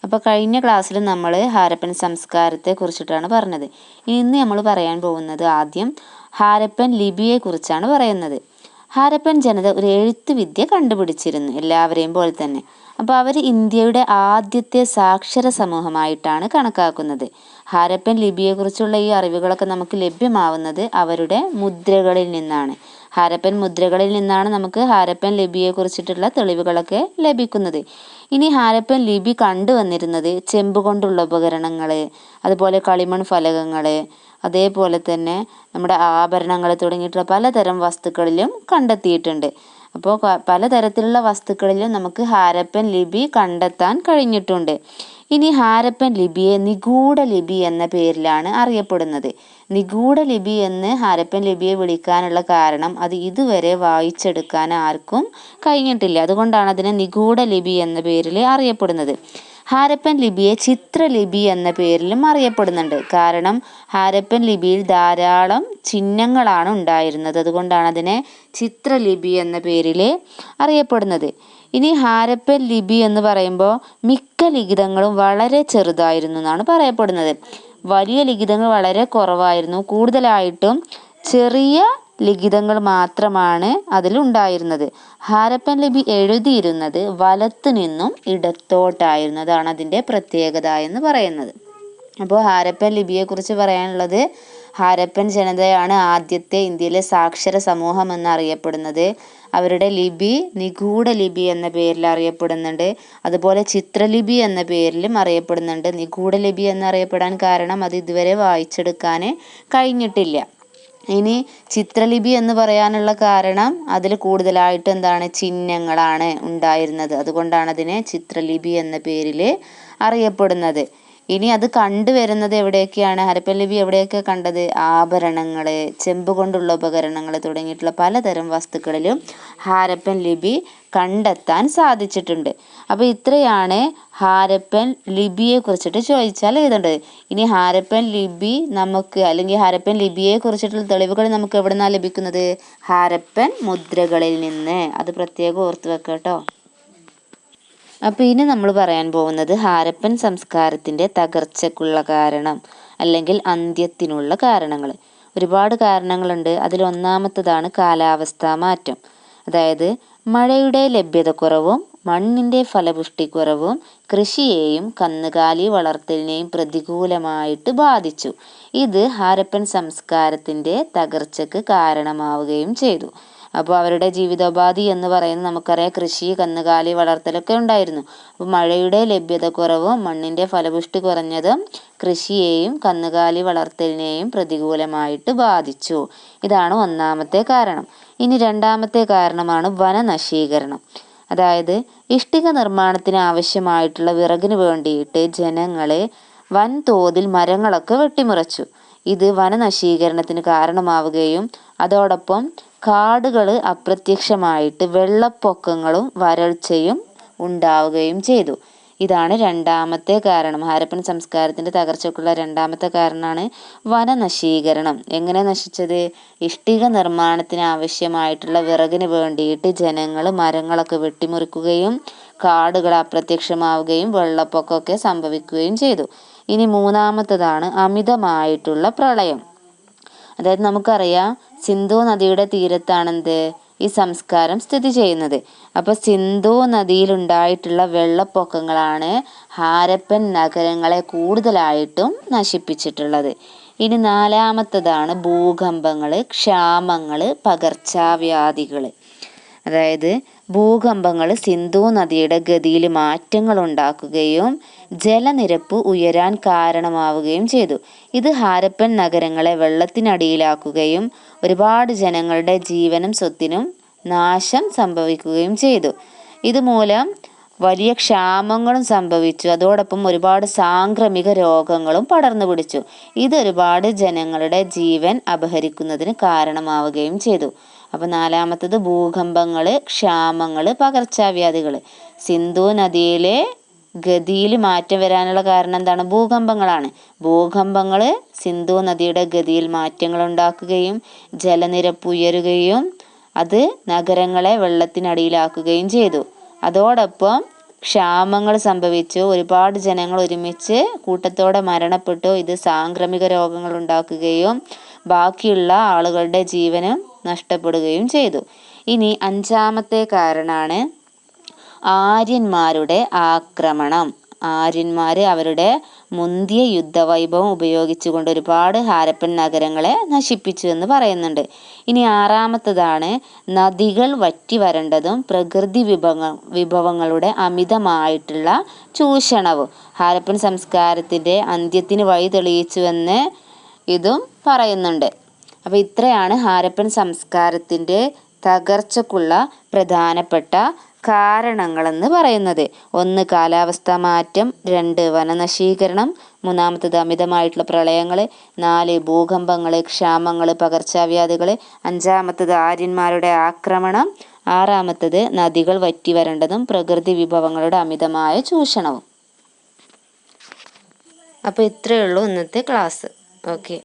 അപ്പോൾ കഴിഞ്ഞ ക്ലാസ്സിൽ നമ്മൾ ഹാരപ്പൻ സംസ്കാരത്തെ കുറിച്ചിട്ടാണ് പറഞ്ഞത്. ഇന്ന് നമ്മൾ പറയാൻ പോകുന്നത് ആദ്യം ഹാരപ്പൻ ലിപിയെക്കുറിച്ചാണ് പറയുന്നത്. ഹാരപ്പൻ ജനത ഒരു എഴുത്ത് വിദ്യ കണ്ടുപിടിച്ചിരുന്നു, എല്ലാവരെയും പോലെ തന്നെ. അപ്പോൾ അവർ ഇന്ത്യയുടെ ആദ്യത്തെ സാക്ഷര സമൂഹമായിട്ടാണ് കണക്കാക്കുന്നത്. ഹാരപ്പൻ ലിപിയെക്കുറിച്ചുള്ള ഈ അറിവുകളൊക്കെ നമുക്ക് ലഭ്യമാവുന്നത് അവരുടെ മുദ്രകളിൽ നിന്നാണ്. ഹാരപ്പൻ മുദ്രകളിൽ നിന്നാണ് നമുക്ക് ഹാരപ്പൻ ലിപിയെക്കുറിച്ചിട്ടുള്ള തെളിവുകളൊക്കെ ലഭിക്കുന്നത്. ഇനി ഹാരപ്പൻ ലിപി കണ്ടുവന്നിരുന്നത് ചെമ്പ് കൊണ്ടുള്ള ഉപകരണങ്ങൾ, അതുപോലെ കളിമൺ ഫലകങ്ങൾ, അതേപോലെ തന്നെ നമ്മുടെ ആഭരണങ്ങൾ തുടങ്ങിയിട്ടുള്ള പലതരം വസ്തുക്കളിലും കണ്ടെത്തിയിട്ടുണ്ട്. അപ്പോൾ പലതരത്തിലുള്ള വസ്തുക്കളിലും നമുക്ക് ഹാരപ്പൻ ലിപി കണ്ടെത്താൻ കഴിഞ്ഞിട്ടുണ്ട്. ഇനി ഹാരപ്പൻ ലിപിയെ നിഗൂഢ ലിപി എന്ന പേരിലാണ് അറിയപ്പെടുന്നത്. നിഗൂഢ ലിപി എന്ന് ഹാരപ്പൻ ലിപിയെ വിളിക്കാനുള്ള കാരണം അത് ഇതുവരെ വായിച്ചെടുക്കാൻ ആർക്കും കഴിഞ്ഞിട്ടില്ല. അതുകൊണ്ടാണ് അതിനെ നിഗൂഢ ലിപി എന്ന പേരിൽ അറിയപ്പെടുന്നത്. ഹാരപ്പൻ ലിപിയെ ചിത്രലിപി എന്ന പേരിലും അറിയപ്പെടുന്നുണ്ട്. കാരണം ഹാരപ്പൻ ലിപിയിൽ ധാരാളം ചിഹ്നങ്ങളാണ് ഉണ്ടായിരുന്നത്. അതുകൊണ്ടാണ് അതിനെ ചിത്രലിപി എന്ന പേരിൽ അറിയപ്പെടുന്നത്. ഇനി ഹാരപ്പൻ ലിപി എന്ന് പറയുമ്പോൾ മിക്ക ലിഖിതങ്ങളും വളരെ ചെറുതായിരുന്നു എന്നാണ് പറയപ്പെടുന്നത്. വലിയ ലിഖിതങ്ങൾ വളരെ കുറവായിരുന്നു. കൂടുതലായിട്ടും ചെറിയ ലിഖിതങ്ങൾ മാത്രമാണ് അതിലുണ്ടായിരുന്നത്. ഹാരപ്പൻ ലിപി എഴുതിയിരുന്നത് വലത്തു നിന്നും ഇടത്തോട്ടായിരുന്നു. അതാണ് അതിൻ്റെ പ്രത്യേകത എന്ന് പറയുന്നത്. അപ്പോൾ ഹാരപ്പൻ ലിപിയെക്കുറിച്ച് പറയാനുള്ളത്, ഹാരപ്പൻ ജനതയാണ് ആദ്യത്തെ ഇന്ത്യയിലെ സാക്ഷര സമൂഹം എന്നറിയപ്പെടുന്നത്. അവരുടെ ലിപി നിഗൂഢ ലിപി എന്ന പേരിൽ അറിയപ്പെടുന്നുണ്ട്. അതുപോലെ ചിത്രലിപി എന്ന പേരിലും അറിയപ്പെടുന്നുണ്ട്. നിഗൂഢ ലിപി എന്നറിയപ്പെടാൻ കാരണം അത് ഇതുവരെ വായിച്ചെടുക്കാൻ കഴിഞ്ഞിട്ടില്ല. ഇനി ചിത്രലിപി എന്ന് പറയാനുള്ള കാരണം അതിൽ കൂടുതലായിട്ട് ചിഹ്നങ്ങളാണ് ഉണ്ടായിരുന്നത്. അതുകൊണ്ടാണ് അതിനെ ചിത്രലിപി എന്ന പേരിൽ അറിയപ്പെടുന്നത്. ഇനി അത് കണ്ടുവരുന്നത് എവിടെയൊക്കെയാണ്? ഹാരപ്പൻ ലിപി എവിടെയൊക്കെ കണ്ടത്? ആഭരണങ്ങൾ, ചെമ്പ് കൊണ്ടുള്ള ഉപകരണങ്ങൾ തുടങ്ങിയിട്ടുള്ള പലതരം വസ്തുക്കളിലും ഹാരപ്പൻ ലിപി കണ്ടെത്താൻ സാധിച്ചിട്ടുണ്ട്. അപ്പോൾ ഇത്രയാണ് ഹാരപ്പൻ ലിപിയെ കുറിച്ചിട്ട് ചോദിച്ചാൽ എഴുതേണ്ടത്. ഇനി ഹാരപ്പൻ ലിപി നമുക്ക്, അല്ലെങ്കിൽ ഹാരപ്പൻ ലിപിയെ കുറിച്ചിട്ടുള്ള തെളിവുകൾ നമുക്ക് എവിടെ നിന്നാണ് ലഭിക്കുന്നത്? ഹാരപ്പൻ മുദ്രകളിൽ നിന്ന്. അത് പ്രത്യേകം ഓർത്ത് വെക്കുക കേട്ടോ. അപ്പോൾ ഇനി നമ്മൾ പറയാൻ പോകുന്നത് ഹാരപ്പൻ സംസ്കാരത്തിൻ്റെ തകർച്ചയ്ക്കുള്ള കാരണം, അല്ലെങ്കിൽ അന്ത്യത്തിനുള്ള കാരണങ്ങൾ. ഒരുപാട് കാരണങ്ങളുണ്ട്. അതിലൊന്നാമത്തതാണ് കാലാവസ്ഥാ മാറ്റം. അതായത് മഴയുടെ ലഭ്യതക്കുറവും മണ്ണിൻ്റെ ഫലപുഷ്ടിക്കുറവും കൃഷിയെയും കന്നുകാലി വളർത്തലിനെയും പ്രതികൂലമായിട്ട് ബാധിച്ചു. ഇത് ഹാരപ്പൻ സംസ്കാരത്തിൻ്റെ തകർച്ചയ്ക്ക് കാരണമാവുകയും ചെയ്തു. അപ്പോൾ അവരുടെ ജീവിതോപാധി എന്ന് പറയുന്നത് നമുക്കറിയാം, കൃഷി, കന്നുകാലി വളർത്തലൊക്കെ ഉണ്ടായിരുന്നു. അപ്പോൾ മഴയുടെ ലഭ്യതക്കുറവും മണ്ണിൻ്റെ ഫലപുഷ്ടി കുറഞ്ഞതും കൃഷിയെയും കന്നുകാലി വളർത്തലിനെയും പ്രതികൂലമായിട്ട് ബാധിച്ചു. ഇതാണ് ഒന്നാമത്തെ കാരണം. ഇനി രണ്ടാമത്തെ കാരണമാണ് വനനശീകരണം. അതായത് ഇഷ്ടിക നിർമ്മാണത്തിന് ആവശ്യമായിട്ടുള്ള വിറകിന് വേണ്ടിയിട്ട് ജനങ്ങൾ വൻതോതിൽ മരങ്ങളൊക്കെ വെട്ടിമുറിച്ചു. ഇത് വനനശീകരണത്തിന് കാരണമാവുകയും അതോടൊപ്പം കാടുകൾ അപ്രത്യക്ഷമായിട്ട് വെള്ളപ്പൊക്കങ്ങളും വരൾച്ചയും ഉണ്ടാവുകയും ചെയ്തു. ഇതാണ് രണ്ടാമത്തെ കാരണം. ഹാരപ്പൻ സംസ്കാരത്തിൻ്റെ തകർച്ചയ്ക്കുള്ള രണ്ടാമത്തെ കാരണമാണ് വനനശീകരണം. എങ്ങനെ നശിച്ചത്? ഇഷ്ടിക നിർമ്മാണത്തിന് ആവശ്യമായിട്ടുള്ള വിറകിന് വേണ്ടിയിട്ട് ജനങ്ങൾ മരങ്ങളൊക്കെ വെട്ടിമുറിക്കുകയും കാടുകൾ അപ്രത്യക്ഷമാവുകയും വെള്ളപ്പൊക്കമൊക്കെ സംഭവിക്കുകയും ചെയ്തു. ഇനി മൂന്നാമത്തതാണ് അമിതമായിട്ടുള്ള പ്രളയം. അതായത് നമുക്കറിയാം, സിന്ധു നദിയുടെ തീരത്താണ് ഈ സംസ്കാരം സ്ഥിതി ചെയ്യുന്നത്. അപ്പോൾ സിന്ധു നദിയിലുണ്ടായിട്ടുള്ള വെള്ളപ്പൊക്കങ്ങളാണ് ഹാരപ്പൻ നഗരങ്ങളെ കൂടുതലായിട്ടും നശിപ്പിച്ചിട്ടുള്ളത്. ഇനി നാലാമത്തതാണ് ഭൂകമ്പങ്ങൾ, ക്ഷാമങ്ങൾ, പകർച്ചവ്യാധികൾ. അതായത് ഭൂകമ്പങ്ങൾ സിന്ധു നദിയുടെ ഗതിയിൽ മാറ്റങ്ങൾ ഉണ്ടാക്കുകയും ജലനിരപ്പ് ഉയരാൻ കാരണമാവുകയും ചെയ്തു. ഇത് ഹാരപ്പൻ നഗരങ്ങളെ വെള്ളത്തിനടിയിലാക്കുകയും ഒരുപാട് ജനങ്ങളുടെ ജീവനും സ്വത്തിനും നാശം സംഭവിക്കുകയും ചെയ്തു. ഇതുമൂലം വലിയ ക്ഷാമങ്ങളും സംഭവിച്ചു. അതോടൊപ്പം ഒരുപാട് സാംക്രമിക രോഗങ്ങളും പടർന്നു പിടിച്ചു. ഇത് ഒരുപാട് ജനങ്ങളുടെ ജീവൻ അപഹരിക്കുന്നതിന് കാരണമാവുകയും ചെയ്തു. അപ്പോൾ നാലാമത്തത് ഭൂകമ്പങ്ങൾ, ക്ഷാമങ്ങൾ, പകർച്ചവ്യാധികൾ. സിന്ധു നദിയിലെ ഗതിയിൽ മാറ്റം വരാനുള്ള കാരണം എന്താണ്? ഭൂകമ്പങ്ങളാണ്. ഭൂകമ്പങ്ങൾ സിന്ധു നദിയുടെ ഗതിയിൽ മാറ്റങ്ങൾ ഉണ്ടാക്കുകയും ജലനിരപ്പ് ഉയരുകയും അത് നഗരങ്ങളെ വെള്ളത്തിനടിയിലാക്കുകയും ചെയ്തു. അതോടൊപ്പം ക്ഷാമങ്ങൾ സംഭവിച്ചു, ഒരുപാട് ജനങ്ങൾ ഒരുമിച്ച് കൂട്ടത്തോടെ മരണപ്പെട്ടു. ഇത് സാംക്രമിക രോഗങ്ങൾ ഉണ്ടാക്കുകയും ബാക്കിയുള്ള ആളുകളുടെ ജീവനും നഷ്ടപ്പെടുകയും ചെയ്തു. ഇനി 5ാമത്തെ കാരണമാണ് ആര്യന്മാരുടെ ആക്രമണം. ആര്യന്മാർ അവരുടെ മുന്തിയ യുദ്ധവൈഭവം ഉപയോഗിച്ചുകൊണ്ട് ഒരുപാട് ഹാരപ്പൻ നഗരങ്ങളെ നശിപ്പിച്ചു എന്ന് പറയുന്നുണ്ട്. ഇനി 6ാമത്തതാണ് നദികൾ വറ്റി വരണ്ടതും പ്രകൃതി വിഭവങ്ങളുടെ അമിതമായിട്ടുള്ള ചൂഷണവും. ഹാരപ്പൻ സംസ്കാരത്തിൻ്റെ അന്ത്യത്തിന് വഴി തെളിയിച്ചുവെന്ന് ഇതും പറയുന്നുണ്ട്. അപ്പോൾ ഇത്രയാണ് ഹാരപ്പൻ സംസ്കാരത്തിൻ്റെ തകർച്ചക്കുള്ള പ്രധാനപ്പെട്ട കാരണങ്ങളെന്ന് പറയുന്നത്. 1 കാലാവസ്ഥാ മാറ്റം, 2 വനനശീകരണം, 3ാമത്തത് അമിതമായിട്ടുള്ള പ്രളയങ്ങൾ, 4 ഭൂകമ്പങ്ങൾ, ക്ഷാമങ്ങൾ, പകർച്ചവ്യാധികൾ, 5ാമത്തത് ആര്യന്മാരുടെ ആക്രമണം, 6ാമത്തത് നദികൾ വറ്റി വരണ്ടതും പ്രകൃതി വിഭവങ്ങളുടെ അമിതമായ ചൂഷണവും. അപ്പോൾ ഇത്രയേ ഉള്ളൂ ഇന്നത്തെ ക്ലാസ്. ഓക്കെ.